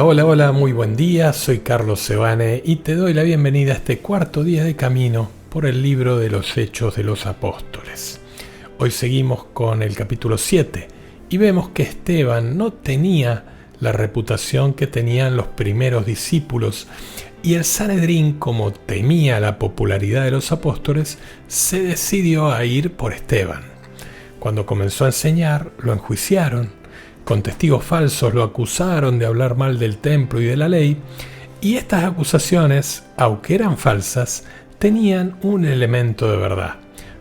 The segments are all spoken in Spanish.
Hola, muy buen día, soy Carlos Sebane y te doy la bienvenida a este cuarto día de camino por el libro de los Hechos de los Apóstoles. Hoy seguimos con el capítulo 7 y vemos que Esteban no tenía la reputación que tenían los primeros discípulos y el Sanedrín, como temía la popularidad de los apóstoles, se decidió a ir por Esteban. Cuando comenzó a enseñar, lo enjuiciaron. Con testigos falsos lo acusaron de hablar mal del templo y de la ley, y estas acusaciones, aunque eran falsas, tenían un elemento de verdad,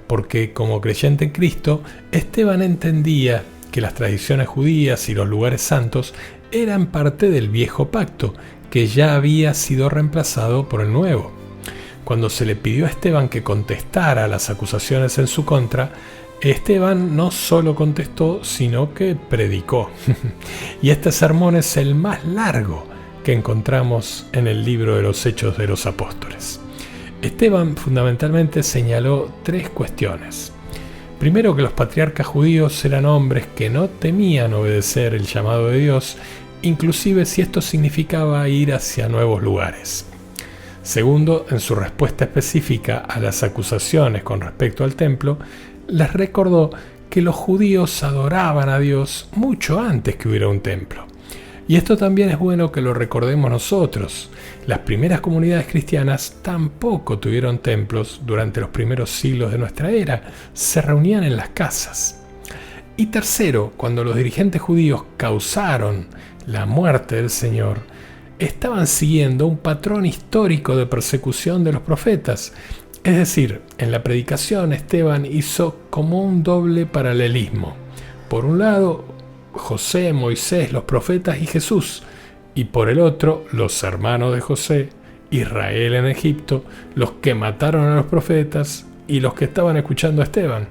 porque como creyente en Cristo, Esteban entendía que las tradiciones judías y los lugares santos eran parte del viejo pacto, que ya había sido reemplazado por el nuevo. Cuando se le pidió a Esteban que contestara a las acusaciones en su contra, Esteban no solo contestó, sino que predicó. Y este sermón es el más largo que encontramos en el libro de los Hechos de los Apóstoles. Esteban fundamentalmente señaló tres cuestiones. Primero, que los patriarcas judíos eran hombres que no temían obedecer el llamado de Dios, inclusive si esto significaba ir hacia nuevos lugares. Segundo, en su respuesta específica a las acusaciones con respecto al templo, les recordó que los judíos adoraban a Dios mucho antes que hubiera un templo. Y esto también es bueno que lo recordemos nosotros. Las primeras comunidades cristianas tampoco tuvieron templos durante los primeros siglos de nuestra era, se reunían en las casas. Y tercero, cuando los dirigentes judíos causaron la muerte del Señor, estaban siguiendo un patrón histórico de persecución de los profetas. Es decir, en la predicación Esteban hizo como un doble paralelismo. Por un lado, José, Moisés, los profetas y Jesús. Y por el otro, los hermanos de José, Israel en Egipto, los que mataron a los profetas y los que estaban escuchando a Esteban.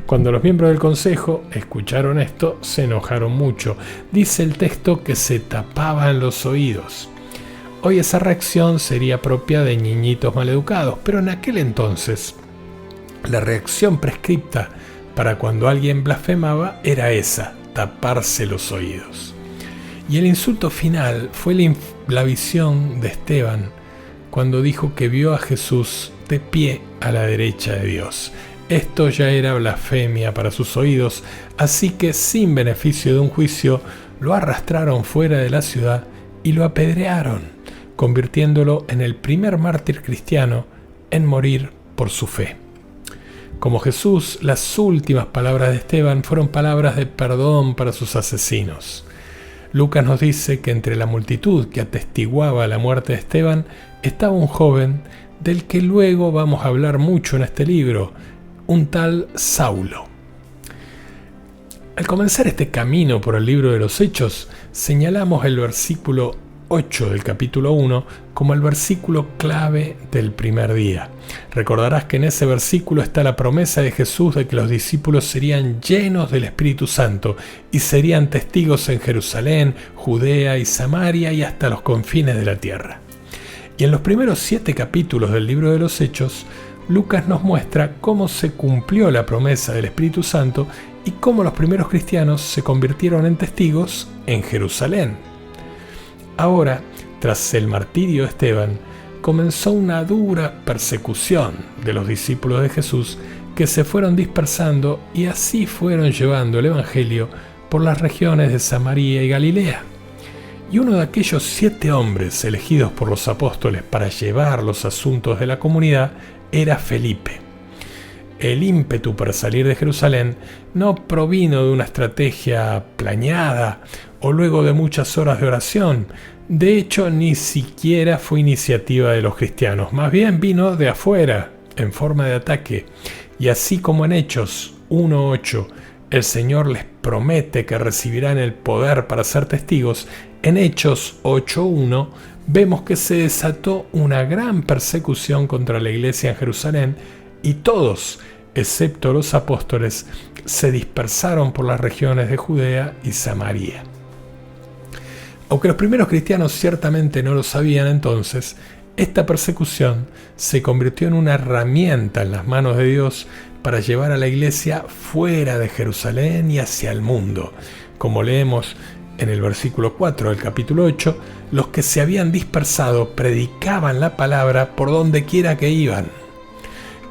Cuando los miembros del consejo escucharon esto, se enojaron mucho. Dice el texto que se tapaban los oídos. Hoy esa reacción sería propia de niñitos maleducados, pero en aquel entonces la reacción prescripta para cuando alguien blasfemaba era esa, taparse los oídos. Y el insulto final fue la visión de Esteban cuando dijo que vio a Jesús de pie a la derecha de Dios. Esto ya era blasfemia para sus oídos, así que sin beneficio de un juicio lo arrastraron fuera de la ciudad y lo apedrearon, convirtiéndolo en el primer mártir cristiano en morir por su fe. Como Jesús, las últimas palabras de Esteban fueron palabras de perdón para sus asesinos. Lucas nos dice que entre la multitud que atestiguaba la muerte de Esteban estaba un joven del que luego vamos a hablar mucho en este libro, un tal Saulo. Al comenzar este camino por el libro de los Hechos, señalamos el versículo 8 del capítulo 1 como el versículo clave del primer día. Recordarás que en ese versículo está la promesa de Jesús de que los discípulos serían llenos del Espíritu Santo y serían testigos en Jerusalén, Judea y Samaria y hasta los confines de la tierra. Y en los primeros 7 capítulos del libro de los Hechos, Lucas nos muestra cómo se cumplió la promesa del Espíritu Santo y cómo los primeros cristianos se convirtieron en testigos en Jerusalén. Ahora, tras el martirio de Esteban, comenzó una dura persecución de los discípulos de Jesús que se fueron dispersando y así fueron llevando el Evangelio por las regiones de Samaria y Galilea. Y uno de aquellos 7 hombres elegidos por los apóstoles para llevar los asuntos de la comunidad era Felipe. El ímpetu para salir de Jerusalén no provino de una estrategia planeada o luego de muchas horas de oración. De hecho, ni siquiera fue iniciativa de los cristianos, más bien vino de afuera, en forma de ataque. Y así como en Hechos 1:8, el Señor les promete que recibirán el poder para ser testigos, en Hechos 8:1 vemos que se desató una gran persecución contra la iglesia en Jerusalén y todos, excepto los apóstoles, se dispersaron por las regiones de Judea y Samaria. Aunque los primeros cristianos ciertamente no lo sabían entonces, esta persecución se convirtió en una herramienta en las manos de Dios para llevar a la iglesia fuera de Jerusalén y hacia el mundo, como leemos en el versículo 4 del capítulo 8, los que se habían dispersado predicaban la palabra por donde quiera que iban.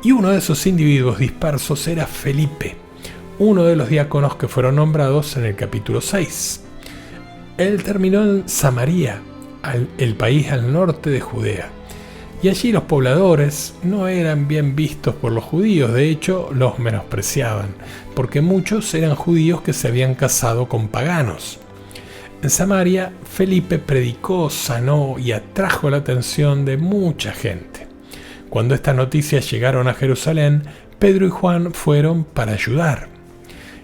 Y uno de esos individuos dispersos era Felipe, uno de los diáconos que fueron nombrados en el capítulo 6. Él terminó en Samaria, el país al norte de Judea. Y allí los pobladores no eran bien vistos por los judíos, de hecho los menospreciaban, porque muchos eran judíos que se habían casado con paganos. En Samaria, Felipe predicó, sanó y atrajo la atención de mucha gente. Cuando estas noticias llegaron a Jerusalén, Pedro y Juan fueron para ayudar.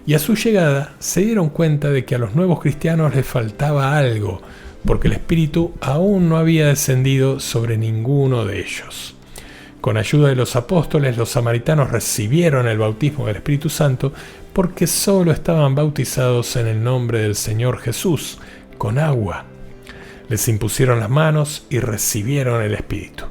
Y a su llegada se dieron cuenta de que a los nuevos cristianos les faltaba algo, porque el Espíritu aún no había descendido sobre ninguno de ellos. Con ayuda de los apóstoles, los samaritanos recibieron el bautismo del Espíritu Santo porque solo estaban bautizados en el nombre del Señor Jesús, con agua. Les impusieron las manos y recibieron el Espíritu.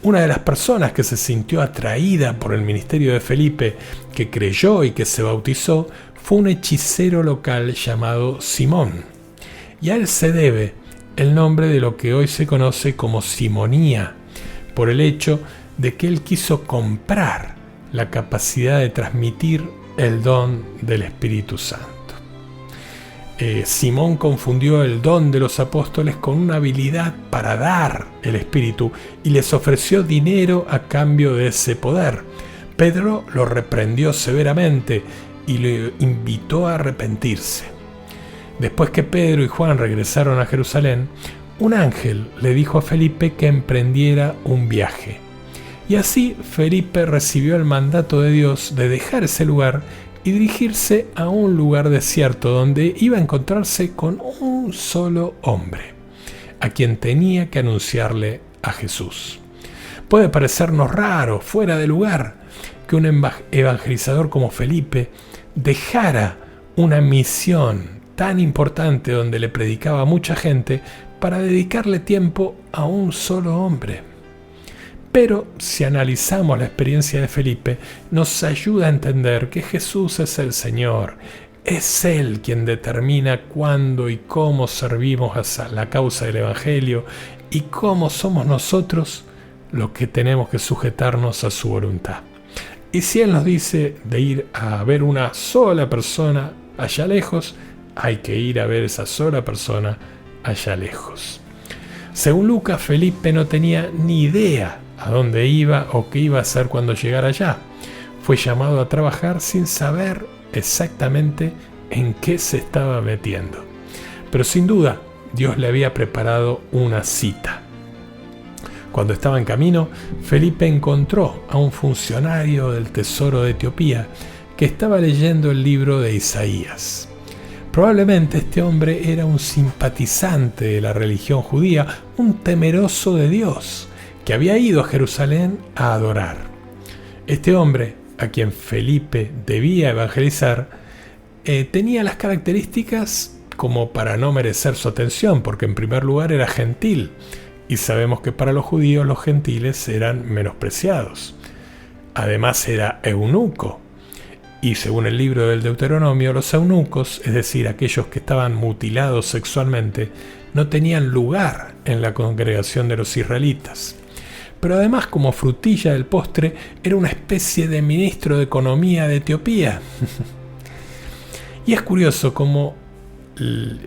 Una de las personas que se sintió atraída por el ministerio de Felipe, que creyó y que se bautizó, fue un hechicero local llamado Simón. Y a él se debe el nombre de lo que hoy se conoce como simonía, por el hecho de que él quiso comprar la capacidad de transmitir el don del Espíritu Santo. Simón confundió el don de los apóstoles con una habilidad para dar el Espíritu y les ofreció dinero a cambio de ese poder. Pedro lo reprendió severamente y le invitó a arrepentirse. Después que Pedro y Juan regresaron a Jerusalén, un ángel le dijo a Felipe que emprendiera un viaje. Y así Felipe recibió el mandato de Dios de dejar ese lugar y dirigirse a un lugar desierto donde iba a encontrarse con un solo hombre, a quien tenía que anunciarle a Jesús. Puede parecernos raro, fuera de lugar, que un evangelizador como Felipe dejara una misión tan importante donde le predicaba a mucha gente para dedicarle tiempo a un solo hombre. Pero si analizamos la experiencia de Felipe, nos ayuda a entender que Jesús es el Señor. Es Él quien determina cuándo y cómo servimos a la causa del Evangelio y cómo somos nosotros los que tenemos que sujetarnos a su voluntad. Y si Él nos dice de ir a ver una sola persona allá lejos, hay que ir a ver esa sola persona allá lejos. Según Lucas, Felipe no tenía ni idea a dónde iba o qué iba a hacer cuando llegara allá. Fue llamado a trabajar sin saber exactamente en qué se estaba metiendo. Pero sin duda, Dios le había preparado una cita. Cuando estaba en camino, Felipe encontró a un funcionario del Tesoro de Etiopía que estaba leyendo el libro de Isaías. Probablemente este hombre era un simpatizante de la religión judía, un temeroso de Dios, que había ido a Jerusalén a adorar. Este hombre, a quien Felipe debía evangelizar, tenía las características como para no merecer su atención, porque en primer lugar era gentil, y sabemos que para los judíos los gentiles eran menospreciados. Además era eunuco, y según el libro del Deuteronomio, los eunucos, es decir, aquellos que estaban mutilados sexualmente, no tenían lugar en la congregación de los israelitas. Pero además, como frutilla del postre, era una especie de ministro de Economía de Etiopía. Y es curioso cómo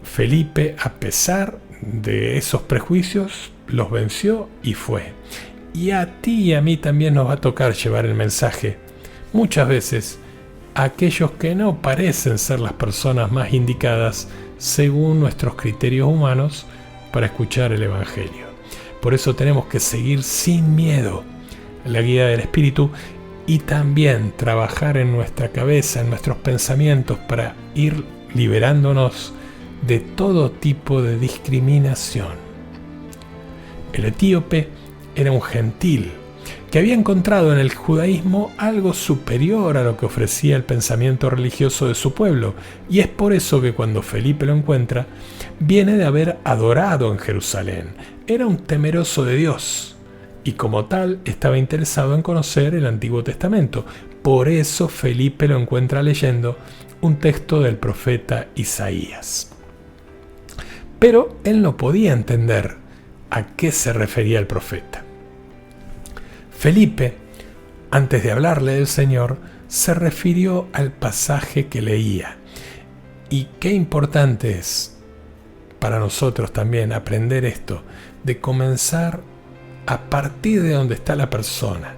Felipe, a pesar de esos prejuicios, los venció y fue. Y a ti y a mí también nos va a tocar llevar el mensaje. Muchas veces, a aquellos que no parecen ser las personas más indicadas según nuestros criterios humanos para escuchar el Evangelio. Por eso tenemos que seguir sin miedo la guía del Espíritu y también trabajar en nuestra cabeza, en nuestros pensamientos, para ir liberándonos de todo tipo de discriminación. El etíope era un gentil que había encontrado en el judaísmo algo superior a lo que ofrecía el pensamiento religioso de su pueblo, y es por eso que cuando Felipe lo encuentra, viene de haber adorado en Jerusalén. Era un temeroso de Dios, y como tal estaba interesado en conocer el Antiguo Testamento. Por eso Felipe lo encuentra leyendo un texto del profeta Isaías. Pero él no podía entender a qué se refería el profeta. Felipe, antes de hablarle del Señor, se refirió al pasaje que leía. Y qué importante es para nosotros también aprender esto, de comenzar a partir de donde está la persona,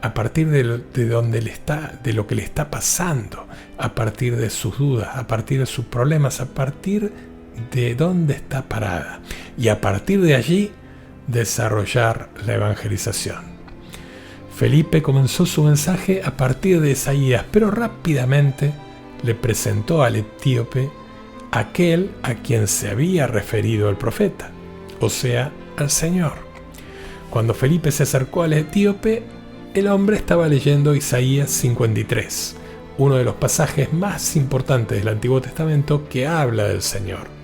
a partir de lo que le está pasando, a partir de sus dudas, a partir de sus problemas, a partir de dónde está parada. Y a partir de allí, desarrollar la evangelización. Felipe comenzó su mensaje a partir de Isaías, pero rápidamente le presentó al etíope aquel a quien se había referido el profeta, o sea, al Señor. Cuando Felipe se acercó al etíope, el hombre estaba leyendo Isaías 53, uno de los pasajes más importantes del Antiguo Testamento que habla del Señor.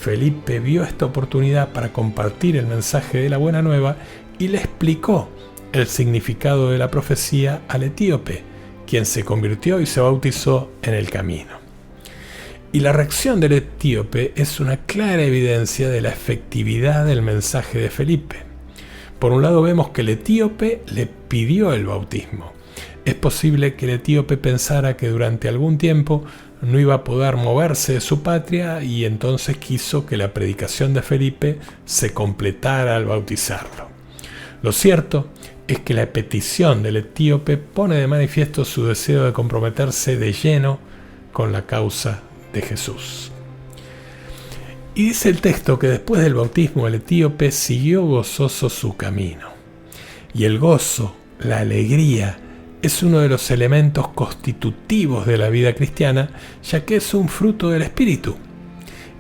Felipe vio esta oportunidad para compartir el mensaje de la Buena Nueva y le explicó el significado de la profecía al etíope, quien se convirtió y se bautizó en el camino. Y la reacción del etíope es una clara evidencia de la efectividad del mensaje de Felipe. Por un lado vemos que el etíope le pidió el bautismo. Es posible que el etíope pensara que durante algún tiempo no iba a poder moverse de su patria y entonces quiso que la predicación de Felipe se completara al bautizarlo. Lo cierto es que la petición del etíope pone de manifiesto su deseo de comprometerse de lleno con la causa de Jesús. Y dice el texto que después del bautismo el etíope siguió gozoso su camino. Y el gozo, la alegría, es uno de los elementos constitutivos de la vida cristiana, ya que es un fruto del Espíritu.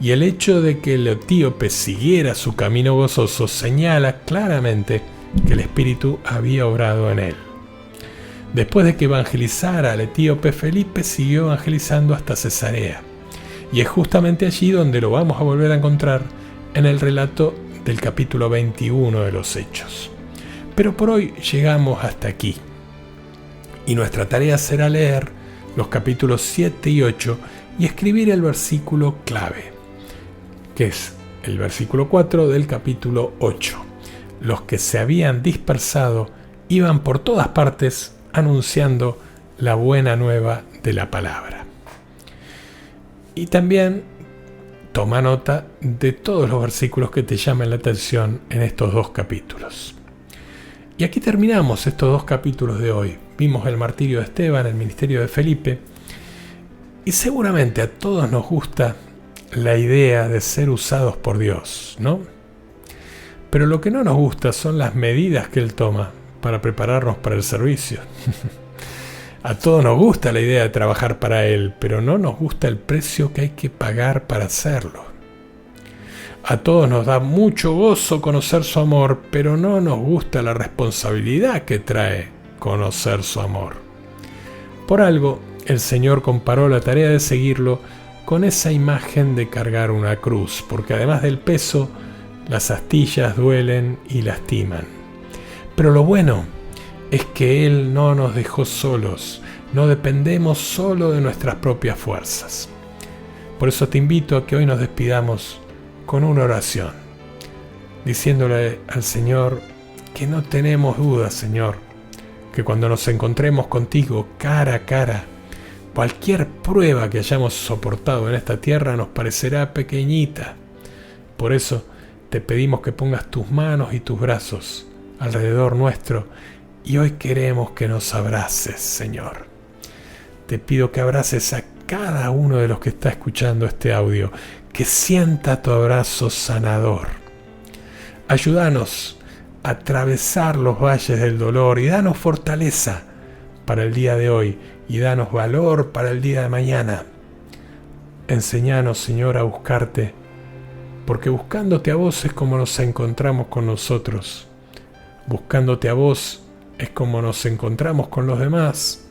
Y el hecho de que el etíope siguiera su camino gozoso señala claramente que el Espíritu había obrado en él. Después de que evangelizara al etíope, Felipe siguió evangelizando hasta Cesarea. Y es justamente allí donde lo vamos a volver a encontrar en el relato del capítulo 21 de los Hechos. Pero por hoy llegamos hasta aquí. Y nuestra tarea será leer los capítulos 7 y 8 y escribir el versículo clave, que es el versículo 4 del capítulo 8. Los que se habían dispersado iban por todas partes anunciando la buena nueva de la palabra. Y también toma nota de todos los versículos que te llamen la atención en estos dos capítulos. Y aquí terminamos estos dos capítulos de hoy. Vimos el martirio de Esteban, el ministerio de Felipe, y seguramente a todos nos gusta la idea de ser usados por Dios, ¿no? Pero lo que no nos gusta son las medidas que Él toma para prepararnos para el servicio. A todos nos gusta la idea de trabajar para Él, pero no nos gusta el precio que hay que pagar para hacerlo. A todos nos da mucho gozo conocer su amor, pero no nos gusta la responsabilidad que trae conocer su amor. Por algo, el Señor comparó la tarea de seguirlo con esa imagen de cargar una cruz, porque además del peso, las astillas duelen y lastiman. Pero lo bueno es que Él no nos dejó solos, no dependemos solo de nuestras propias fuerzas. Por eso te invito a que hoy nos despidamos con una oración, diciéndole al Señor que no tenemos dudas, Señor, que cuando nos encontremos contigo cara a cara, cualquier prueba que hayamos soportado en esta tierra nos parecerá pequeñita. Por eso te pedimos que pongas tus manos y tus brazos alrededor nuestro y hoy queremos que nos abraces, Señor. Te pido que abraces a cada uno de los que está escuchando este audio, que sienta tu abrazo sanador. Ayúdanos a atravesar los valles del dolor y danos fortaleza para el día de hoy y danos valor para el día de mañana. Enséñanos, Señor, a buscarte, porque buscándote a vos es como nos encontramos con nosotros. Buscándote a vos es como nos encontramos con los demás.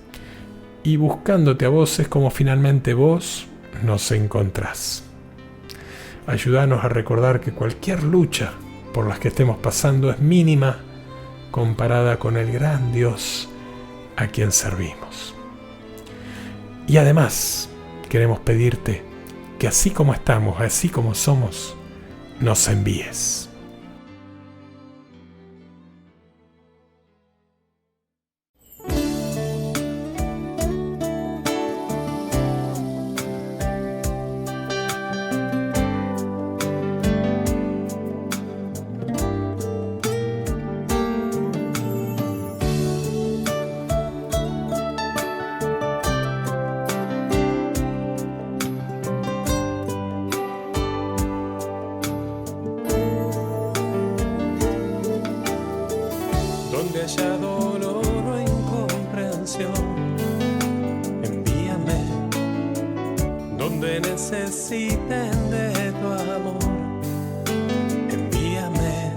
Y buscándote a vos es como finalmente vos nos encontrás. Ayúdanos a recordar que cualquier lucha por las que estemos pasando es mínima comparada con el gran Dios a quien servimos. Y además queremos pedirte que así como estamos, así como somos, nos envíes. Donde haya dolor o incomprensión, envíame. Donde necesiten de tu amor, envíame.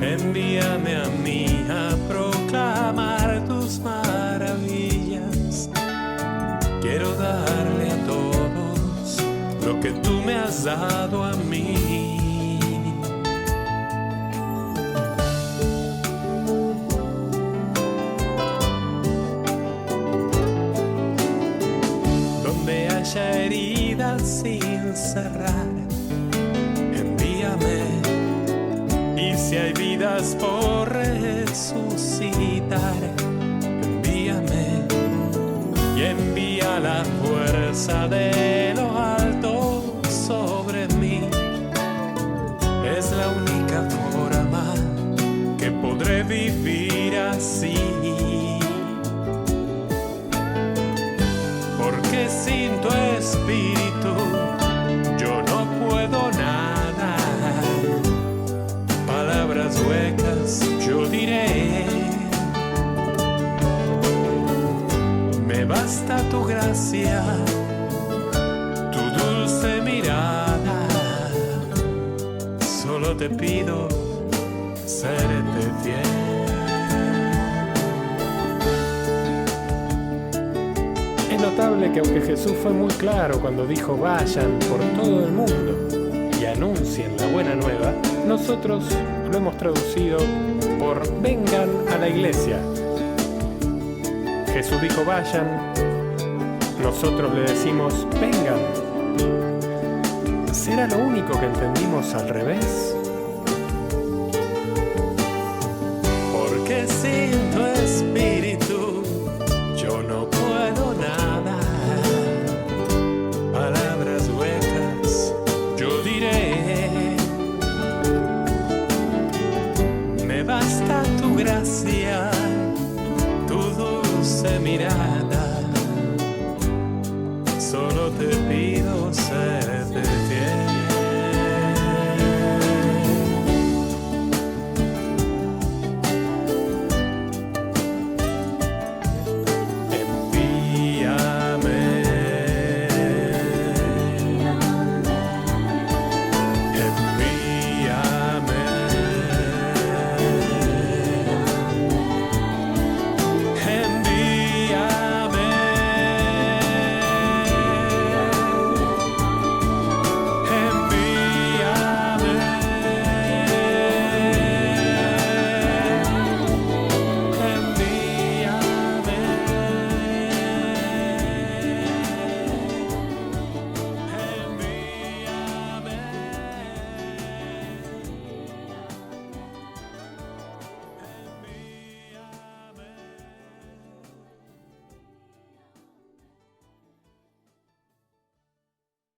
Envíame a mí a proclamar tus maravillas. Quiero darle a todos lo que tú me has dado a mí. Donde haya heridas sin cerrar, envíame. Y si hay vidas por resucitar, envíame. Y envía la fuerza de lo alto sobre mí. Es la única forma que podré vivir así. Porque sin tu espíritu yo no puedo nada. Palabras huecas yo diré. Me basta tu gracia, tu dulce mirada. Solo te pido serte fiel. Es notable que aunque Jesús fue muy claro cuando dijo vayan por todo el mundo y anuncien la buena nueva, nosotros lo hemos traducido por vengan a la iglesia. Jesús dijo vayan, nosotros le decimos vengan. ¿Será lo único que entendimos al revés? Porque sin tu espíritu yo no puedo nada. Palabras huecas yo diré. Me basta tu gracia,